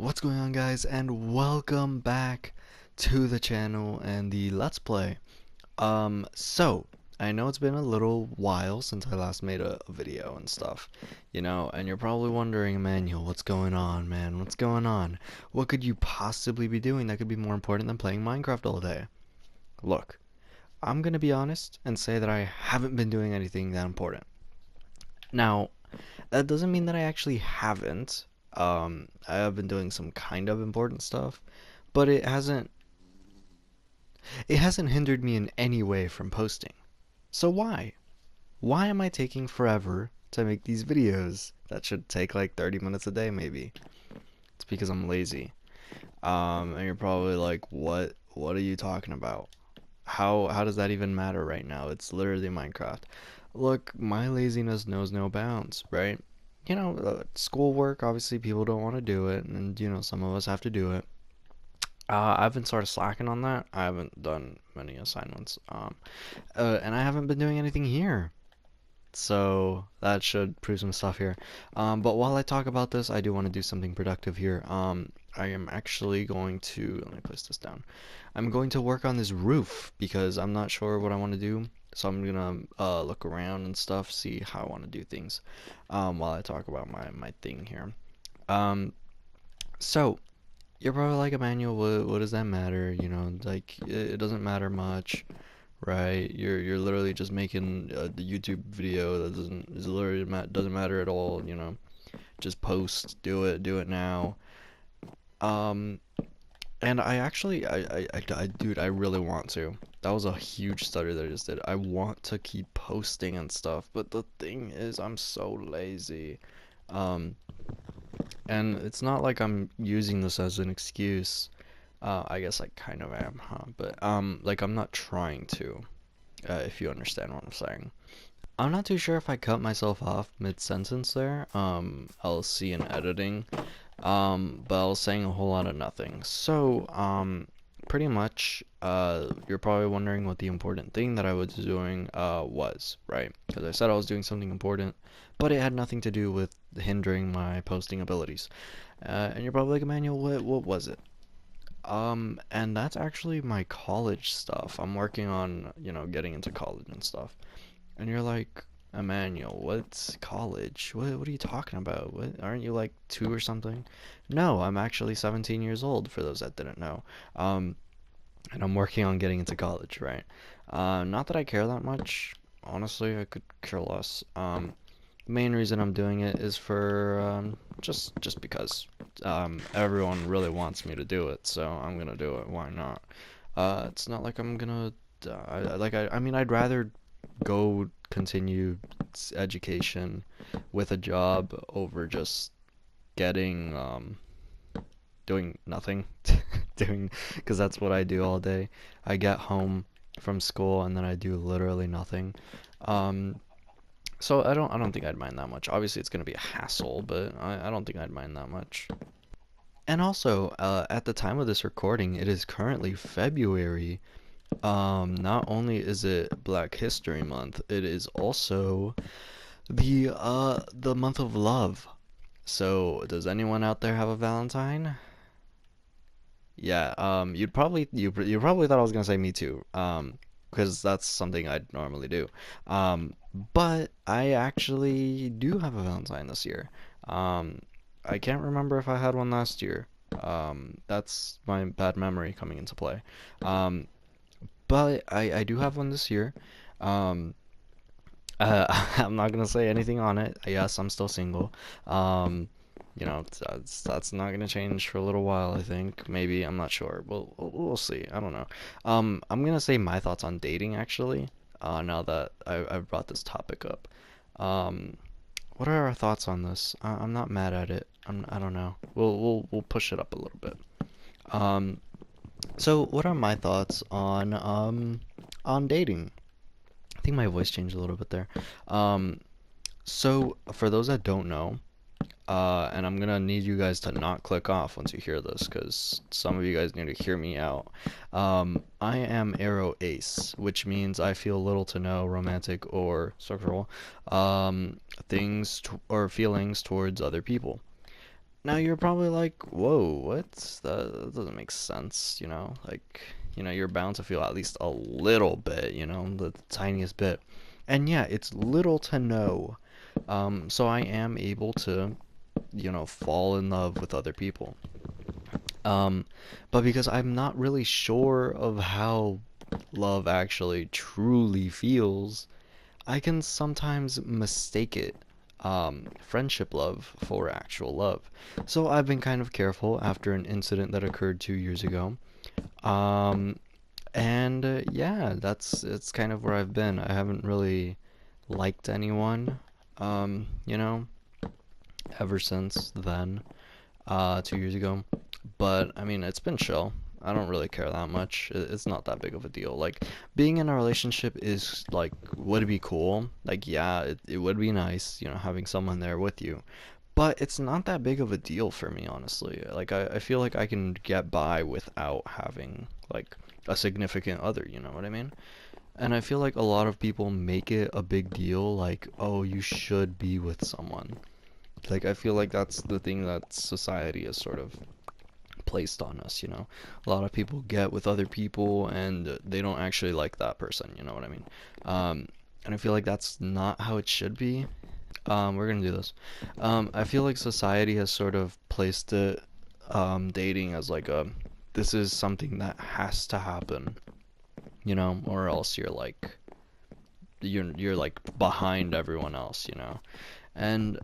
What's going on, guys, and welcome back to the channel and the Let's Play. So I know it's been a little while since I last made a video and stuff, and you're probably wondering, Emmanuel, what's going on, man? What's going on? What could you possibly be doing that could be more important than playing Minecraft all day? Look, I'm gonna be honest and say that I haven't been doing anything that important. Now, that doesn't mean that I actually haven't. I have been doing some kind of important stuff, but it hasn't hindered me in any way from posting. So why? Why am I taking forever to make these videos that should take like 30 minutes a day maybe? It's because I'm lazy. And you're probably like, what are you talking about? How does that even matter right now? It's literally Minecraft. Look, my laziness knows no bounds, right? Schoolwork, obviously people don't want to do it, and some of us have to do it. I've been sort of slacking on that. I haven't done many assignments, and I haven't been doing anything here. So that should prove some stuff here. But while I talk about this, I do want to do something productive here. I am actually going to, let me place this down. I'm going to work on this roof because I'm not sure what I want to do. So I'm gonna look around and stuff, see how I want to do things, while I talk about my thing here. Um, so you're probably like, Emmanuel, what does that matter? Like it doesn't matter much, right? You're literally just making the YouTube video that doesn't matter at all. Just post, do it now. Um, and I actually, dude, I really want to. That was a huge stutter that I just did. I want to keep posting and stuff, but the thing is, I'm so lazy. Um, and it's not like I'm using this as an excuse. I guess I kind of am, huh? But like I'm not trying to, if you understand what I'm saying. I'm not too sure if I cut myself off mid-sentence there. I'll see in editing. But I was saying a whole lot of nothing. So, pretty much, you're probably wondering what the important thing that I was doing, was, right? Because I said I was doing something important, but it had nothing to do with hindering my posting abilities. And you're probably like, Emmanuel, what was it? And that's actually my college stuff. I'm working on, getting into college and stuff. And you're like, Emmanuel, what's college? What are you talking about? What, aren't you like 2 or something? No, I'm actually 17 years old, for those that didn't know. Um, and I'm working on getting into college, right? Not that I care that much. Honestly, I could care less. Main reason I'm doing it is for just because everyone really wants me to do it, so I'm gonna do it. Why not? It's not like I'm gonna I mean, I'd rather go continue education with a job over just getting doing nothing. Doing, because that's what I do all day. I get home from school and then I do literally nothing. um so I don't think I'd mind that much. Obviously it's gonna be a hassle, but I don't think I'd mind that much. And also, at the time of this recording, it is currently February. Not only is it Black History Month, it is also the month of love. So, does anyone out there have a Valentine? Yeah, you probably thought I was gonna say me too. Because that's something I'd normally do. Um, but I actually do have a Valentine this year. Um, I can't remember if I had one last year. That's my bad memory coming into play. Um, but I do have one this year. Um, I'm not gonna say anything on it. Yes, I'm still single. Um, that's not gonna change for a little while, I think. Maybe, I'm not sure. We'll see. I don't know. I'm gonna say my thoughts on dating actually. Now that I've brought this topic up. Um, what are our thoughts on this? I'm not mad at it. I don't know. We'll push it up a little bit. Um, so what are my thoughts on dating? I think my voice changed a little bit there. Um, so for those that don't know, and I'm gonna need you guys to not click off once you hear this, because some of you guys need to hear me out. I am Arrow Ace, which means I feel little to no romantic or sexual um, things or feelings towards other people. Now you're probably like, whoa, what? That doesn't make sense, you know? Like, you're bound to feel at least a little bit, the tiniest bit. And yeah, it's little to no. So I am able to, fall in love with other people. Um, but because I'm not really sure of how love actually truly feels, I can sometimes mistake it, friendship love, for actual love. So I've been kind of careful after an incident that occurred 2 years ago. Um, and yeah, it's kind of where I've been. I haven't really liked anyone, you know, ever since then, 2 years ago. But I mean, it's been chill. I don't really care that much. It's not that big of a deal. Like, being in a relationship is like, would be cool. Like, yeah, it would be nice, having someone there with you. But it's not that big of a deal for me, honestly. Like, I feel like I can get by without having, like, a significant other, you know what I mean? And I feel like a lot of people make it a big deal, like, oh, you should be with someone. Like, I feel like that's the thing that society has sort of placed on us. A lot of people get with other people and they don't actually like that person, you know what I mean? And I feel like that's not how it should be. We're gonna do this. I feel like society has sort of placed it, dating as like this is something that has to happen, or else you're like behind everyone else. And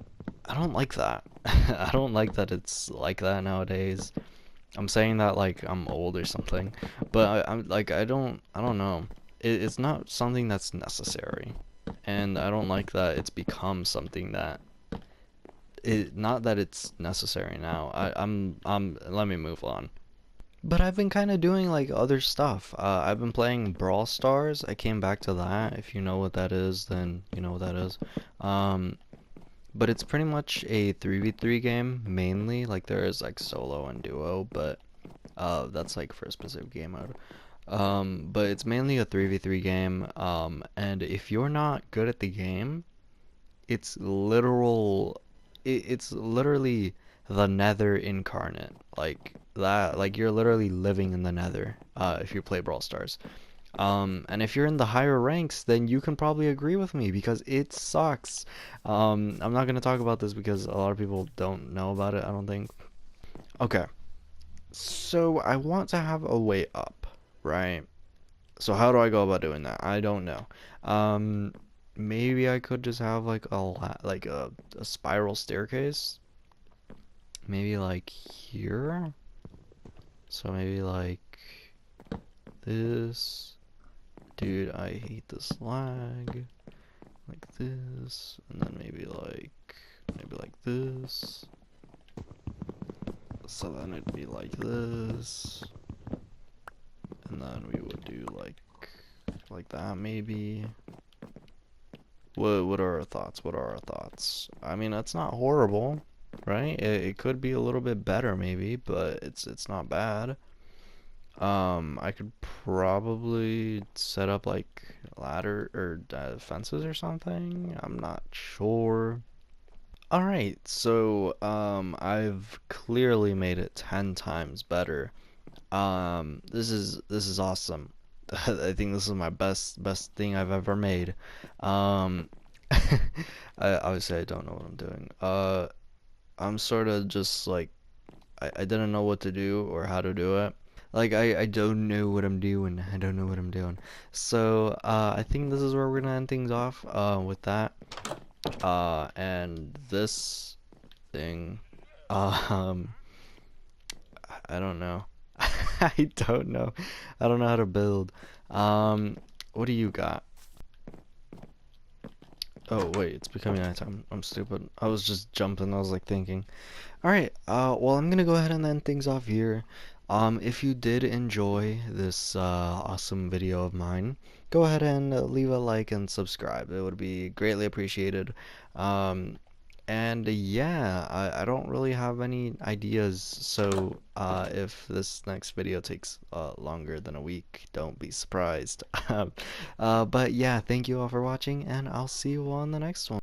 I don't like that. I don't like that it's like that nowadays. I'm saying that like I'm old or something, but I'm like I don't know. It's not something that's necessary, and I don't like that it's become something that not that it's necessary now. I'm let me move on. But I've been kind of doing like other stuff. I've been playing Brawl Stars. I came back to that. If you know what that is, then you know what that is. Um, but it's pretty much a 3v3 game mainly. Like there is like solo and duo, but that's like for a specific game mode. But it's mainly a 3v3 game. And if you're not good at the game, it's literal. It's literally the Nether incarnate. Like that. Like you're literally living in the Nether. If you play Brawl Stars. And if you're in the higher ranks, then you can probably agree with me because it sucks. I'm not gonna talk about this because a lot of people don't know about it, I don't think. Okay, so I want to have a way up, right? So how do I go about doing that? I don't know. Um, Maybe I could just have like a spiral staircase. Maybe like here. So maybe like this. Dude, I hate this lag. Like this, and then maybe like this. So then it'd be like this, and then we would do like that maybe. What are our thoughts? What are our thoughts? I mean, that's not horrible, right? It could be a little bit better maybe, but it's not bad. I could probably set up like ladder or fences or something. I'm not sure. All right, so I've clearly made it 10 times better. This is awesome. I think this is my best thing I've ever made. Um, obviously I don't know what I'm doing. I'm sort of just like I didn't know what to do or how to do it. Like I don't know what I'm doing. I don't know what I'm doing. So I think this is where we're gonna end things off. With that. And this thing, um, I don't know. I don't know. I don't know how to build. Um, what do you got? Oh, wait, it's becoming nighttime. I'm stupid. I was just jumping. I was like thinking. All right. Well, I'm gonna go ahead and end things off here. If you did enjoy this awesome video of mine, go ahead and leave a like and subscribe. It would be greatly appreciated. Um, and yeah, I don't really have any ideas, so if this next video takes longer than a week, don't be surprised. But yeah, thank you all for watching, and I'll see you on the next one.